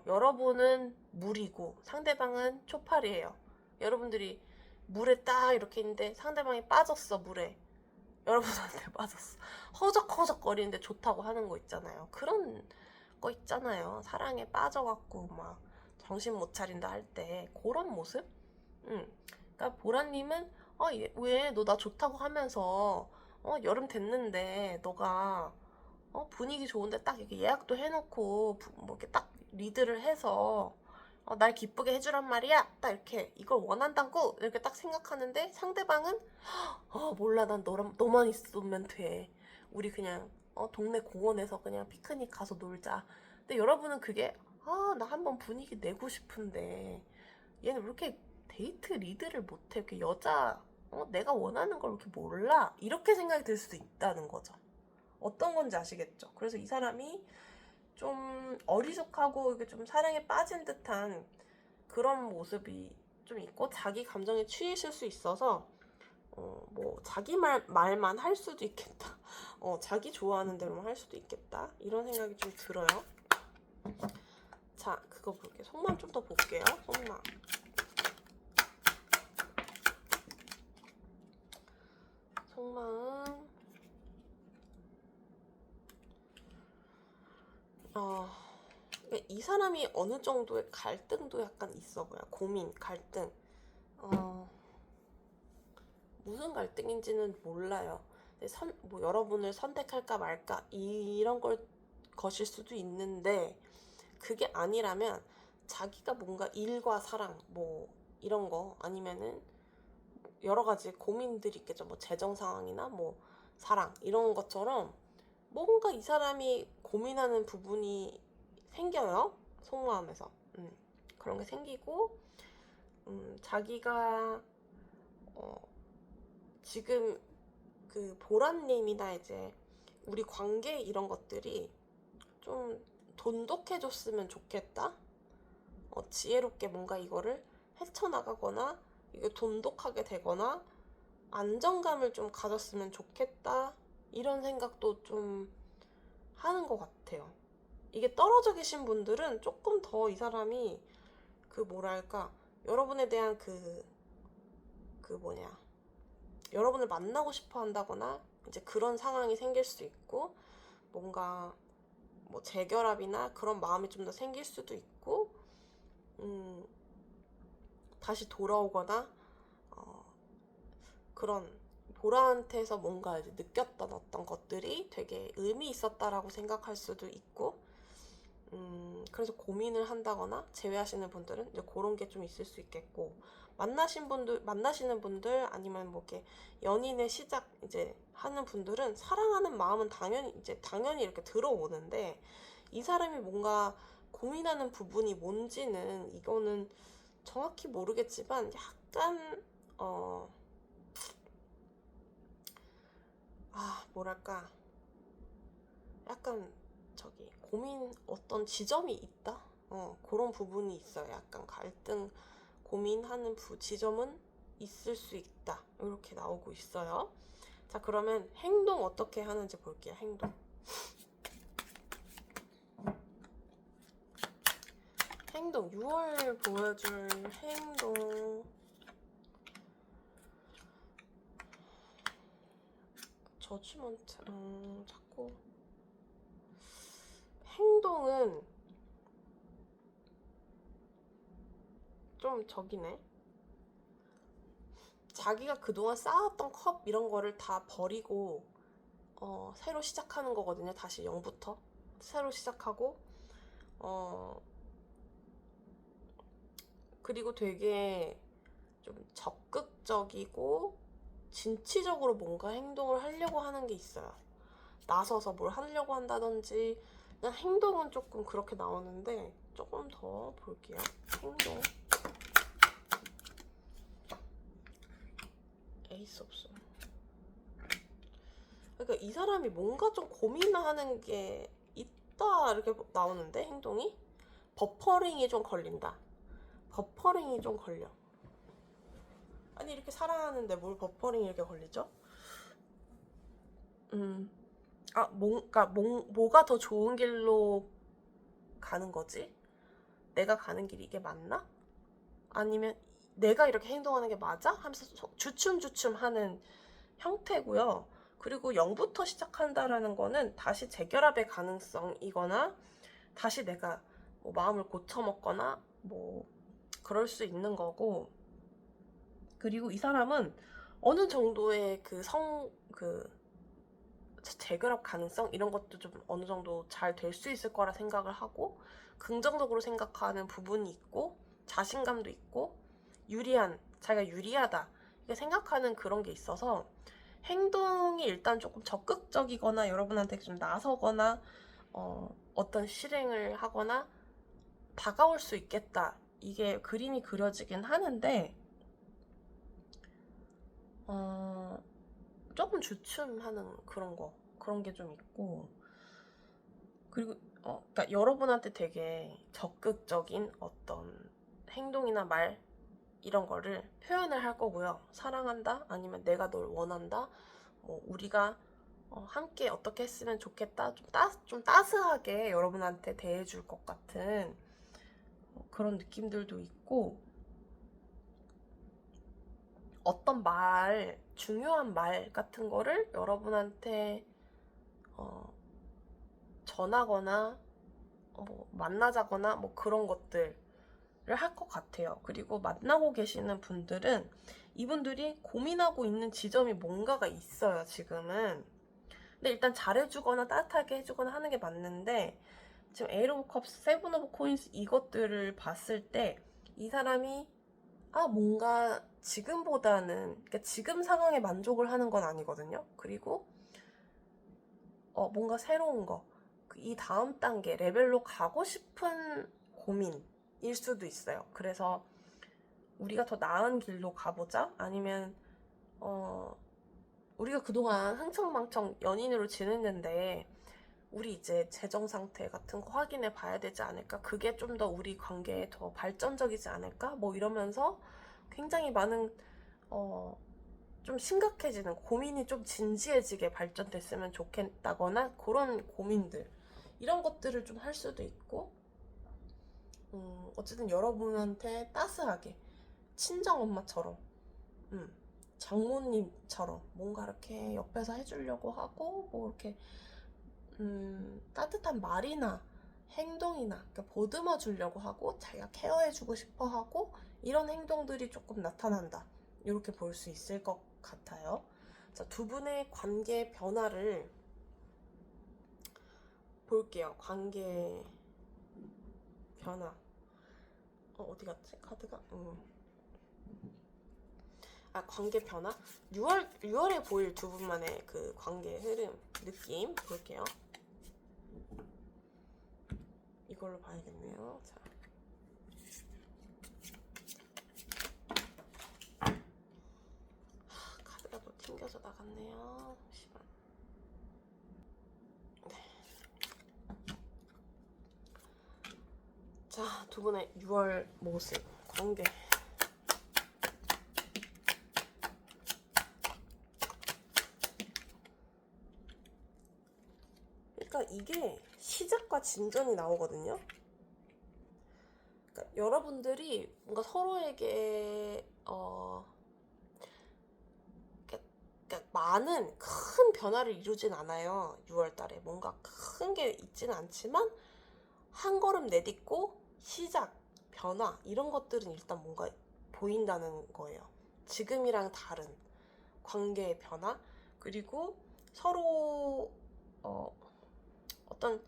여러분은 물이고 상대방은 초파리예요. 여러분들이 물에 딱 이렇게 있는데 상대방이 빠졌어, 물에. 여러분한테 빠졌어. 허적허적거리는데 좋다고 하는 거 있잖아요. 그런 거 있잖아요. 사랑에 빠져갖고 막 정신 못 차린다 할 때 그런 모습? 그러니까 보라님은 왜 너 나 좋다고 하면서 여름 됐는데 너가 분위기 좋은데 딱 이렇게 예약도 해놓고 뭐 이렇게 딱 리드를 해서 날 기쁘게 해주란 말이야. 딱 이렇게 이걸 원한다고 이렇게 딱 생각하는데 상대방은 몰라, 난 너만 있으면 돼. 우리 그냥 동네 공원에서 그냥 피크닉 가서 놀자. 근데 여러분은 그게 나 한번 분위기 내고 싶은데 얘는 왜 이렇게 데이트 리드를 못해? 이렇게 내가 원하는 걸 왜 이렇게 몰라? 이렇게 생각이 들 수도 있다는 거죠. 어떤 건지 아시겠죠? 그래서 이 사람이 좀 어리숙하고 이게 좀 사랑에 빠진 듯한 그런 모습이 좀 있고 자기 감정에 취해 있을 수 있어서 뭐 자기 말만 할 수도 있겠다. 자기 좋아하는 대로만 할 수도 있겠다. 이런 생각이 좀 들어요. 자, 그거 볼게요. 속마음 좀 더 볼게요. 속마음. 이 사람이 어느 정도의 갈등도 약간 있어 보여. 고민, 갈등. 무슨 갈등인지는 몰라요. 뭐 여러분을 선택할까 말까 이런 걸 거실 수도 있는데 그게 아니라면 자기가 뭔가 일과 사랑 뭐 이런 거 아니면은 여러 가지 고민들이 있겠죠. 뭐 재정 상황이나 뭐 사랑 이런 것처럼 뭔가 이 사람이 고민하는 부분이 생겨요. 속마음에서. 그런 게 생기고 자기가 지금 그 보라님이나 이제 우리 관계 이런 것들이 좀 돈독해졌으면 좋겠다. 지혜롭게 뭔가 이거를 헤쳐나가거나 이게 돈독하게 되거나 안정감을 좀 가졌으면 좋겠다. 이런 생각도 좀 하는 것 같아요. 이게 떨어져 계신 분들은 조금 더 이 사람이 그 뭐랄까 여러분에 대한 여러분을 만나고 싶어 한다거나 이제 그런 상황이 생길 수 있고 뭔가 뭐 재결합이나 그런 마음이 좀 더 생길 수도 있고 다시 돌아오거나 그런 보라한테서 뭔가 이제 느꼈던 어떤 것들이 되게 의미 있었다라고 생각할 수도 있고, 그래서 고민을 한다거나 제외하시는 분들은 이제 그런 게 좀 있을 수 있겠고, 만나시는 분들 아니면 뭐 이렇게 연인의 시작 이제 하는 분들은 사랑하는 마음은 당연히 이렇게 들어오는데, 이 사람이 뭔가 고민하는 부분이 뭔지는 이거는 정확히 모르겠지만 약간 뭐랄까, 약간 고민 어떤 지점이 있다? 그런 부분이 있어요. 약간 갈등 고민하는 지점은 있을 수 있다. 이렇게 나오고 있어요. 자, 그러면 행동 어떻게 하는지 볼게요. 행동 6월 보여줄 행동. 저지먼트 자꾸 행동은 좀 저기네. 자기가 그동안 쌓았던 컵 이런 거를 다 버리고 새로 시작하는 거거든요. 다시 0부터 새로 시작하고 그리고 되게 좀 적극적이고 진취적으로 뭔가 행동을 하려고 하는 게 있어요. 나서서 뭘 하려고 한다든지. 그냥 행동은 조금 그렇게 나오는데 조금 더 볼게요. 행동. 에이스 없어. 그러니까 이 사람이 뭔가 좀 고민하는 게 있다 이렇게 나오는데, 행동이 버퍼링이 좀 걸린다. 버퍼링이 좀 걸려. 아니, 이렇게 사랑하는데 뭘 버퍼링이 이렇게 걸리죠? 뭐가 더 좋은 길로 가는 거지? 내가 가는 길이 이게 맞나? 아니면 내가 이렇게 행동하는 게 맞아? 하면서 주춤주춤 하는 형태고요. 그리고 0부터 시작한다라는 거는 다시 재결합의 가능성이거나 다시 내가 뭐 마음을 고쳐먹거나 뭐 그럴 수 있는 거고, 그리고 이 사람은 어느 정도의 재결합 가능성 이런 것도 좀 어느 정도 잘 될 수 있을 거라 생각을 하고, 긍정적으로 생각하는 부분이 있고 자신감도 있고 자기가 유리하다 이렇게 생각하는 그런 게 있어서, 행동이 일단 조금 적극적이거나 여러분한테 좀 나서거나 어떤 실행을 하거나 다가올 수 있겠다, 이게 그림이 그려지긴 하는데 조금 주춤하는 그런 게 좀 있고, 그리고 그러니까 여러분한테 되게 적극적인 어떤 행동이나 말 이런 거를 표현을 할 거고요. 사랑한다, 아니면 내가 널 원한다, 뭐 우리가 함께 어떻게 했으면 좋겠다, 좀 따스하게 여러분한테 대해줄 것 같은 그런 느낌들도 있고, 어떤 중요한 말 같은 거를 여러분한테 전하거나 뭐 만나자거나 뭐 그런 것들을 할 것 같아요. 그리고 만나고 계시는 분들은 이분들이 고민하고 있는 지점이 뭔가가 있어요, 지금은. 근데 일단 잘해주거나 따뜻하게 해주거나 하는 게 맞는데, 지금 에이트 오브 컵스, 세븐 오브 코인스 이것들을 봤을 때 이 사람이 뭔가 지금보다는, 그러니까 지금 상황에 만족을 하는 건 아니거든요. 그리고 뭔가 새로운 거, 이 다음 단계 레벨로 가고 싶은 고민일 수도 있어요. 그래서 우리가 더 나은 길로 가보자, 아니면 우리가 그동안 흥청망청 연인으로 지냈는데 우리 이제 재정 상태 같은 거 확인해 봐야 되지 않을까? 그게 좀 더 우리 관계에 더 발전적이지 않을까? 뭐 이러면서 굉장히 많은 좀 심각해지는 고민이 좀 진지해지게 발전됐으면 좋겠다거나 그런 고민들, 이런 것들을 좀 할 수도 있고, 어쨌든 여러분한테 따스하게 친정 엄마처럼, 장모님처럼 뭔가 이렇게 옆에서 해주려고 하고, 뭐 이렇게 따뜻한 말이나 행동이나 그러니까 보듬어 주려고 하고 자기가 케어해주고 싶어 하고 이런 행동들이 조금 나타난다. 이렇게 볼 수 있을 것 같아요. 자, 두 분의 관계 변화를 볼게요. 관계 변화. 어디 갔지? 카드가? 관계 변화? 6월에 보일 두 분만의 그 관계 흐름, 느낌 볼게요. 이걸로 봐야겠네요. 자. 카드가 또 튕겨서 나갔네요. 시간. 네. 자, 두 분의 6월 모습, 관계. 그러니까 이게 시작과 진전이 나오거든요. 그러니까 여러분들이 뭔가 서로에게 그러니까 많은 큰 변화를 이루진 않아요. 6월달에 뭔가 큰 게 있지는 않지만 한 걸음 내딛고 시작, 변화 이런 것들은 일단 뭔가 보인다는 거예요. 지금이랑 다른 관계의 변화, 그리고 서로 어떤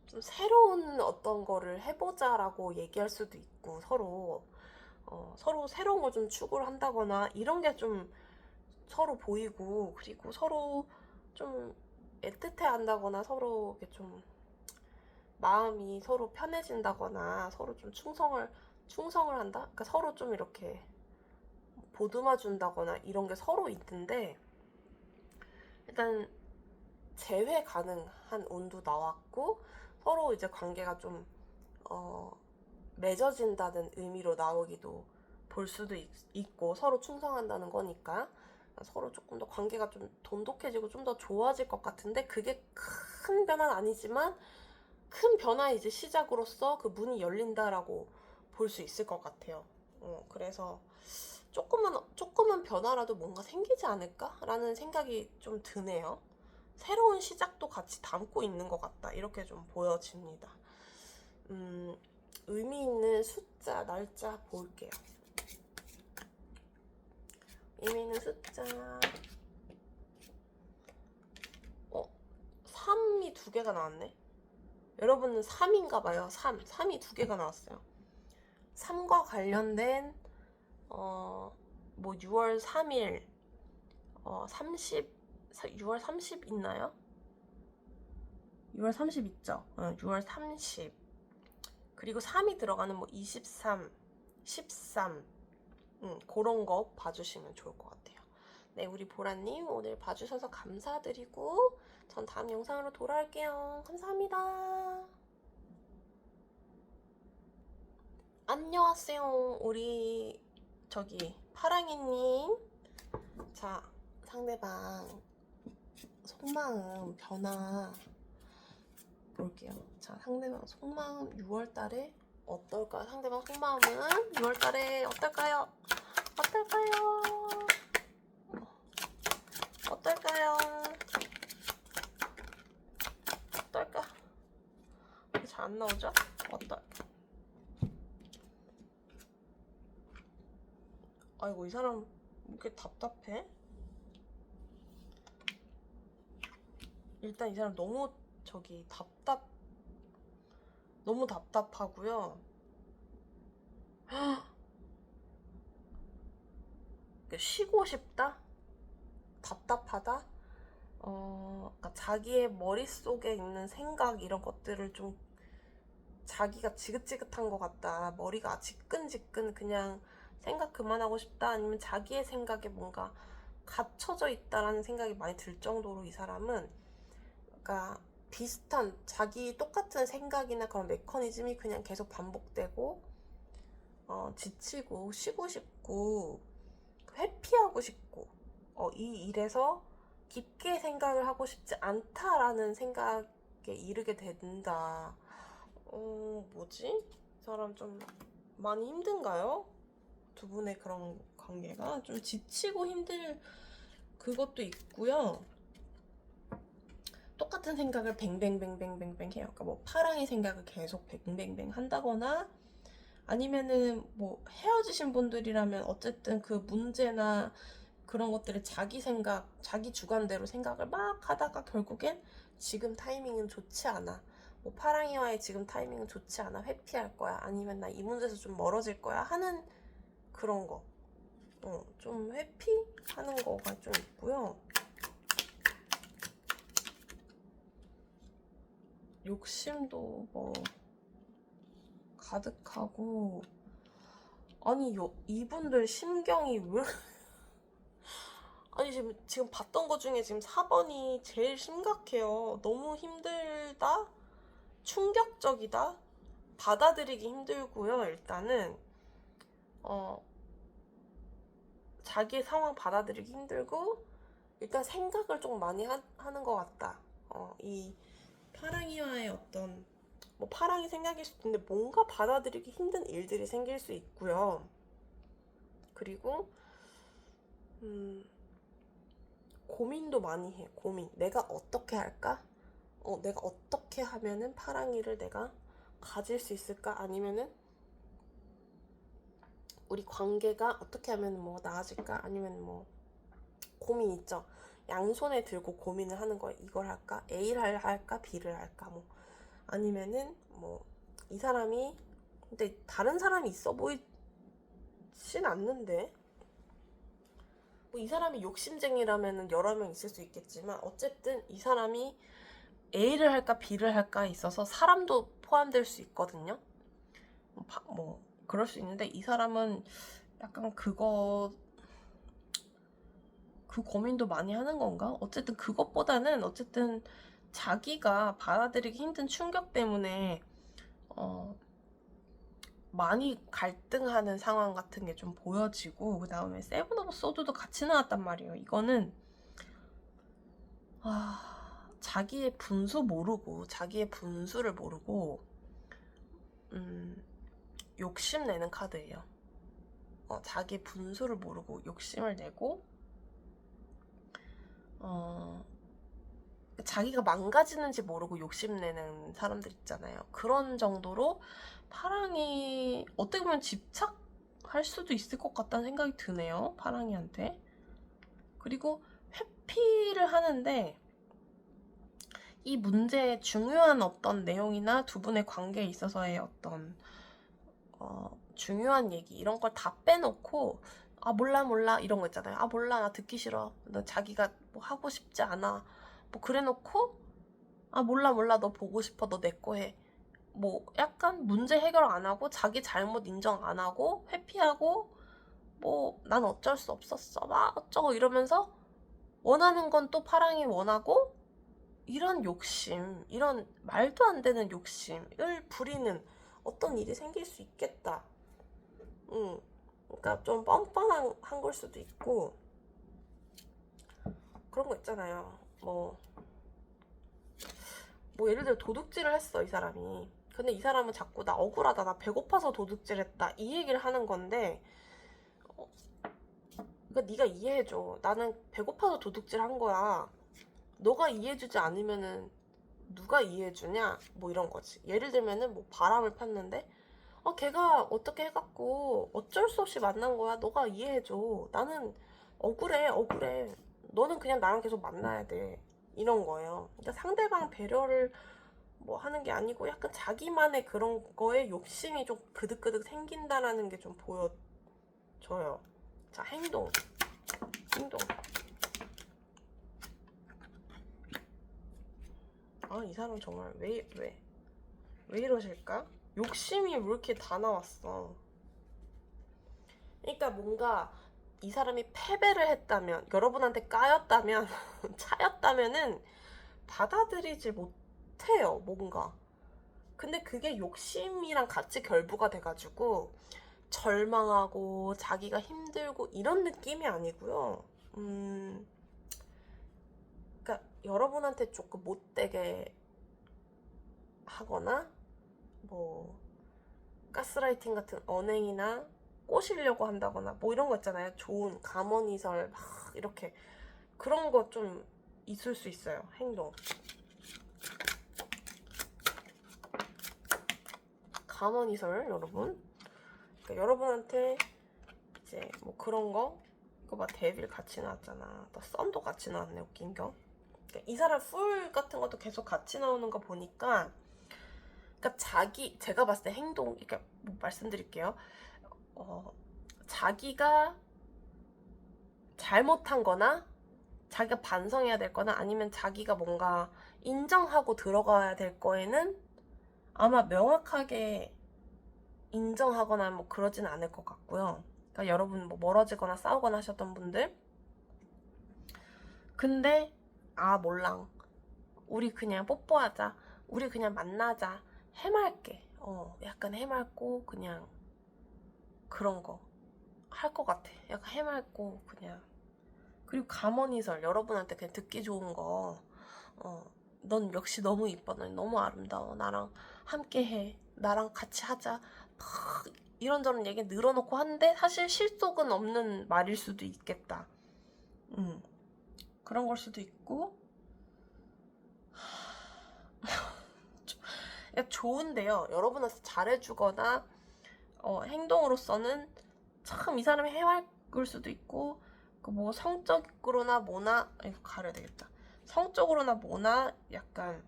좀 새로운 어떤 거를 해보자라고 얘기할 수도 있고, 서로 새로운 걸 좀 추구를 한다거나 이런 게 좀 서로 보이고, 그리고 서로 좀 애틋해 한다거나, 서로 이렇게 좀 마음이 서로 편해진다거나, 서로 좀 충성을 한다? 그러니까 서로 좀 이렇게 보듬어 준다거나 이런 게 서로 있는데, 일단 재회 가능한 운도 나왔고, 서로 이제 관계가 좀 맺어진다는 의미로 나오기도 볼 수도 있고, 서로 충성한다는 거니까 서로 조금 더 관계가 좀 돈독해지고 좀 더 좋아질 것 같은데, 그게 큰 변화는 아니지만 큰 변화의 이제 시작으로서 그 문이 열린다라고 볼 수 있을 것 같아요. 그래서 조금은 변화라도 뭔가 생기지 않을까라는 생각이 좀 드네요. 새로운 시작도 같이 담고 있는 것 같다, 이렇게 좀 보여집니다. 의미 있는 숫자, 날짜 볼게요. 의미 있는 숫자. 3이 두 개가 나왔네. 여러분은 3인가 봐요. 3이 두 개가 나왔어요. 3과 관련된 6월 3일 6월 30 있나요? 6월 30 있죠? 6월 30. 그리고 3이 들어가는 23, 13 그런 거 봐주시면 좋을 것 같아요. 네, 우리 보라님 오늘 봐주셔서 감사드리고 전 다음 영상으로 돌아올게요. 감사합니다. 안녕하세요. 우리 파랑이님. 자, 상대방 속마음 변화 볼게요. 자, 상대방 속마음 6월달에 어떨까? 상대방 속마음은 6월달에 어떨까요? 어떨까? 잘 안 나오죠? 아이고, 이 사람 왜 이렇게 답답해? 일단 이 사람 너무 답답하고요. 쉬고 싶다? 답답하다? 그러니까 자기의 머릿속에 있는 생각 이런 것들을 좀 자기가 지긋지긋한 것 같다, 머리가 지끈지끈, 그냥 생각 그만하고 싶다, 아니면 자기의 생각에 뭔가 갇혀져 있다라는 생각이 많이 들 정도로 이 사람은 그러니까 비슷한 자기 똑같은 생각이나 그런 메커니즘이 그냥 계속 반복되고 지치고 쉬고 싶고 회피하고 싶고 이 일에서 깊게 생각을 하고 싶지 않다라는 생각에 이르게 된다. 뭐지? 이 사람 좀 많이 힘든가요? 두 분의 그런 관계가 좀 지치고 힘들 그것도 있고요. 똑같은 생각을 뱅뱅뱅뱅뱅뱅 해요. 그러니까 뭐 파랑이 생각을 계속 뱅뱅뱅 한다거나 아니면은 뭐 헤어지신 분들이라면 어쨌든 그 문제나 그런 것들을 자기 생각, 자기 주관대로 생각을 막 하다가 결국엔 지금 타이밍은 좋지 않아. 뭐 파랑이와의 지금 타이밍은 좋지 않아. 회피할 거야. 아니면 나 이 문제에서 좀 멀어질 거야. 하는 그런 거. 좀 회피하는 거가 좀 있고요. 욕심도 뭐 가득하고 아니 이분들 심경이 왜 아니 지금 봤던 거 중에 지금 4번이 제일 심각해요. 너무 힘들다? 충격적이다? 받아들이기 힘들고요. 일단은 자기의 상황 받아들이기 힘들고 일단 생각을 좀 많이 하는 것 같다. 이 파랑이와의 어떤 뭐 파랑이 생각일 수도 있는데 뭔가 받아들이기 힘든 일들이 생길 수 있고요. 그리고 고민도 많이 해. 고민. 내가 어떻게 할까? 내가 어떻게 하면은 파랑이를 내가 가질 수 있을까? 아니면은 우리 관계가 어떻게 하면 뭐 나아질까? 아니면 뭐 고민 있죠. 양손에 들고 고민을 하는 거예요. 이걸 할까? A를 할까? B를 할까? 뭐 아니면은 뭐 이 사람이 근데 다른 사람이 있어 보이진 않는데 뭐 이 사람이 욕심쟁이라면은 여러 명 있을 수 있겠지만 어쨌든 이 사람이 A를 할까 B를 할까 있어서 사람도 포함될 수 있거든요. 뭐 그럴 수 있는데 이 사람은 약간 그 고민도 많이 하는 건가? 어쨌든 그것보다는 어쨌든 자기가 받아들이기 힘든 충격 때문에 많이 갈등하는 상황 같은 게 좀 보여지고 그 다음에 세븐 오브 소드도 같이 나왔단 말이에요. 이거는 자기의 분수 모르고 자기의 분수를 모르고 욕심내는 카드예요. 자기 분수를 모르고 욕심을 내고 자기가 망가지는지 모르고 욕심내는 사람들 있잖아요. 그런 정도로 파랑이 어떻게 보면 집착할 수도 있을 것 같다는 생각이 드네요. 파랑이한테. 그리고 회피를 하는데 이 문제의 중요한 어떤 내용이나 두 분의 관계에 있어서의 어떤 중요한 얘기 이런 걸 다 빼놓고 몰라 이런 거 있잖아요. 몰라 나 듣기 싫어. 너 자기가 뭐 하고 싶지 않아. 뭐 그래놓고 몰라 너 보고 싶어. 너 내 거 해. 뭐 약간 문제 해결 안 하고 자기 잘못 인정 안 하고 회피하고 뭐 난 어쩔 수 없었어 막 어쩌고 이러면서 원하는 건 또 파랑이 원하고 이런 욕심, 이런 말도 안 되는 욕심을 부리는 어떤 일이 생길 수 있겠다. 그러니까 좀 뻔뻔한 걸 수도 있고 그런 거 있잖아요. 뭐 예를 들어 도둑질을 했어 이 사람이. 근데 이 사람은 자꾸 나 억울하다, 나 배고파서 도둑질했다 이 얘기를 하는 건데 그러니까 네가 이해해줘. 나는 배고파서 도둑질한 거야. 너가 이해해주지 않으면은 누가 이해해주냐? 뭐 이런 거지. 예를 들면은 뭐 바람을 폈는데 걔가 어떻게 해갖고 어쩔 수 없이 만난 거야. 너가 이해해줘. 나는 억울해. 너는 그냥 나랑 계속 만나야 돼. 이런 거예요. 그러니까 상대방 배려를 뭐 하는 게 아니고 약간 자기만의 그런 거에 욕심이 좀 그득그득 생긴다라는 게 좀 보여져요. 자, 행동. 이 사람 정말 왜 이러실까? 욕심이 왜 이렇게 다 나왔어? 그러니까 뭔가 이 사람이 패배를 했다면, 여러분한테 까였다면, 차였다면은 받아들이지 못해요, 뭔가. 근데 그게 욕심이랑 같이 결부가 돼가지고 절망하고 자기가 힘들고 이런 느낌이 아니고요. 그러니까 여러분한테 조금 못되게 하거나 뭐 가스라이팅 같은 언행이나 꼬시려고 한다거나 뭐 이런 거 있잖아요. 좋은 감언이설 막 이렇게 그런 거 좀 있을 수 있어요. 행동. 가만히설 여러분. 그러니까 여러분한테 이제 뭐 그런 거 이거 막 데빌 같이 나왔잖아. 또 썬도 같이 나왔네. 웃긴 거. 그러니까 이 사람 풀 같은 것도 계속 같이 나오는 거 보니까 그러니까 제가 봤을 때 행동 그러니까 뭐 말씀드릴게요. 자기가 잘못한 거나 자기가 반성해야 될 거나 아니면 자기가 뭔가 인정하고 들어가야 될 거에는 아마 명확하게 인정하거나 뭐 그러진 않을 것 같고요. 그러니까 여러분 뭐 멀어지거나 싸우거나 하셨던 분들 근데 몰랑 우리 그냥 뽀뽀하자 우리 그냥 만나자 해맑게 약간 해맑고 그냥 그런 거 할 것 같아. 약간 해맑고 그냥 그리고 가머니설 여러분한테 그냥 듣기 좋은 거 넌 역시 너무 이뻐 넌 너무 아름다워 나랑 함께해 나랑 같이 하자 막 이런저런 얘기 늘어놓고 하는데 사실 실속은 없는 말일 수도 있겠다. 그런 걸 수도 있고 좋은데요. 여러분한테 잘해주거나 행동으로서는 참 이 사람이 해맑을 수도 있고 그 뭐 성적으로나 뭐나 이거 가려야 되겠다. 성적으로나 뭐나 약간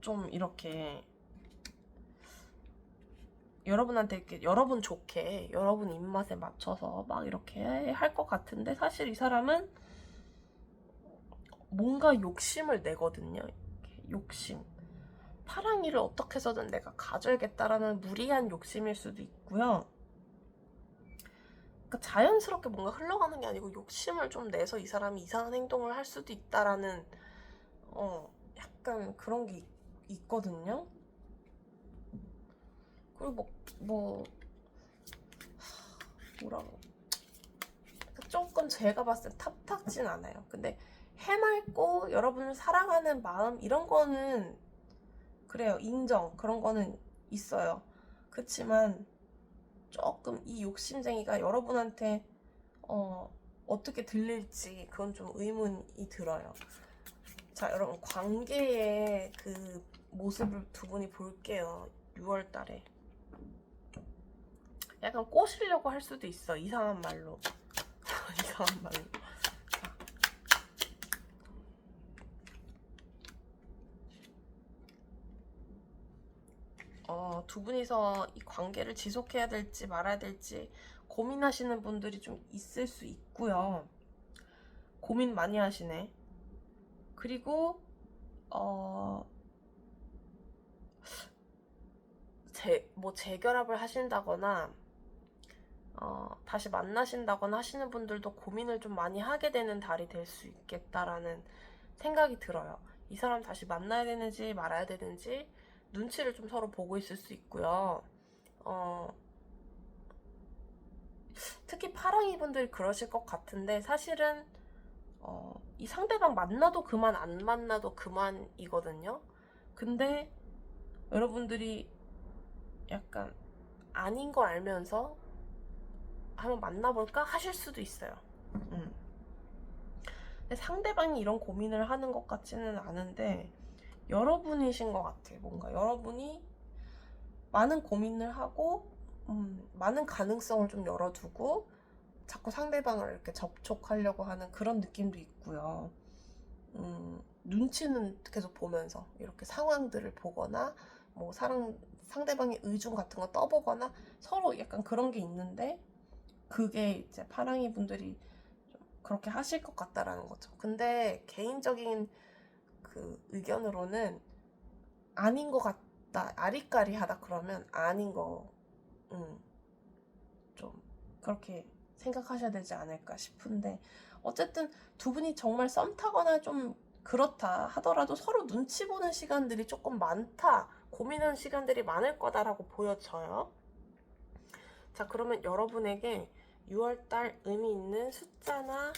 좀 이렇게 여러분한테 이렇게 여러분 좋게 여러분 입맛에 맞춰서 막 이렇게 할 것 같은데 사실 이 사람은 뭔가 욕심을 내거든요. 욕심. 파랑이를 어떻게 해서든 내가 가져야겠다라는 무리한 욕심일 수도 있고요. 그러니까 자연스럽게 뭔가 흘러가는 게 아니고 욕심을 좀 내서 이 사람이 이상한 행동을 할 수도 있다라는 약간 그런 게 있거든요. 그리고 뭐라고 조금 제가 봤을 때 탑탁진 않아요. 근데 해맑고 여러분을 사랑하는 마음 이런 거는 그래요. 인정. 그런 거는 있어요. 그치만 조금 이 욕심쟁이가 여러분한테 어떻게 들릴지 그건 좀 의문이 들어요. 자, 여러분 관계의 그 모습을 두 분이 볼게요. 6월 달에 약간 꼬시려고 할 수도 있어. 이상한 말로. 이상한 말로. 두 분이서 이 관계를 지속해야 될지 말아야 될지 고민하시는 분들이 좀 있을 수 있고요. 고민 많이 하시네. 그리고 재결합을 하신다거나 다시 만나신다거나 하시는 분들도 고민을 좀 많이 하게 되는 달이 될 수 있겠다라는 생각이 들어요. 이 사람 다시 만나야 되는지 말아야 되는지 눈치를 좀 서로 보고 있을 수 있고요. 특히 파랑이 분들이 그러실 것 같은데 사실은 이 상대방 만나도 그만 안 만나도 그만이거든요. 근데 여러분들이 약간 아닌 거 알면서 한번 만나볼까 하실 수도 있어요. 근데 상대방이 이런 고민을 하는 것 같지는 않은데 여러분이신 것 같아요. 뭔가 여러분이 많은 고민을 하고 많은 가능성을 좀 열어두고 자꾸 상대방을 이렇게 접촉하려고 하는 그런 느낌도 있고요. 눈치는 계속 보면서 이렇게 상황들을 보거나 뭐 상대방의 의중 같은 거 떠보거나 서로 약간 그런 게 있는데 그게 이제 파랑이 분들이 좀 그렇게 하실 것 같다라는 거죠. 근데 개인적인 그 의견으로는 아닌 것 같다, 아리까리하다 그러면 아닌 거, 좀 그렇게 생각하셔야 되지 않을까 싶은데 어쨌든 두 분이 정말 썸 타거나 좀 그렇다 하더라도 서로 눈치 보는 시간들이 조금 많다, 고민하는 시간들이 많을 거다라고 보여져요. 자, 그러면 여러분에게 6월달 의미 있는 숫자나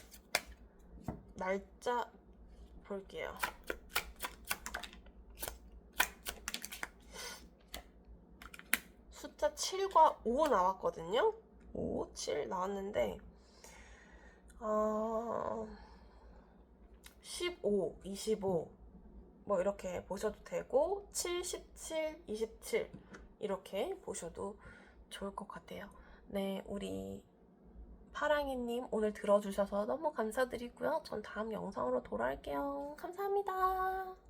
날짜 볼게요. 숫자 7과 5 나왔거든요. 5, 7 나왔는데 15, 25 뭐 이렇게 보셔도 되고 7, 17, 27 이렇게 보셔도 좋을 것 같아요. 네, 우리 파랑이님 오늘 들어주셔서 너무 감사드리고요. 전 다음 영상으로 돌아올게요. 감사합니다.